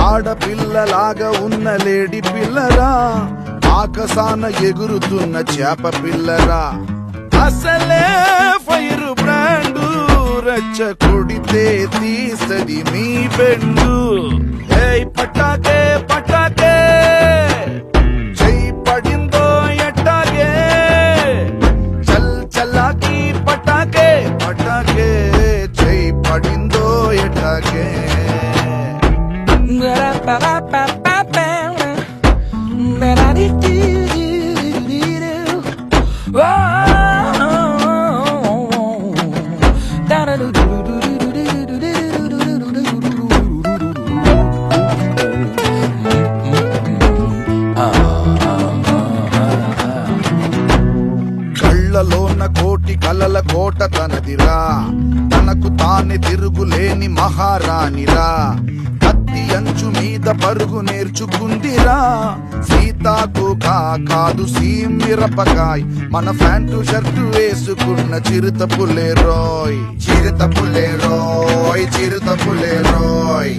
ఆడపిల్లలాగా ఉన్న లేడి పిల్లరా, ఆకాశాన ఎగురుతున్న చేప పిల్లరా. అసలే ఫైర్ బ్రాండు, రచ్చ కొడితే తీస్తది మీ బెండు. ఏయ్ పటాకే పటాకే, చెయ్యి పడిందో ఎట్టాగే, చల్ చల్లాకి పటాకే పటాకే, చెయ్యి పడిందో ఎట్టాగే. కళ్ళలోన కోటి కలల కోట తనదిరా, తనకు తానే తిరుగులేని మహారాణిరా. కత్తి అంచు మీద పరుగు నేర్చుకుందిరా, సీతాకు కాదు సీమిరపకాయ్. మన ప్యాంటు షర్టు వేసుకున్న చిరుత పులేరోయ్, చిరుత పులేరోయ్, చిరుత పులేరోయ్.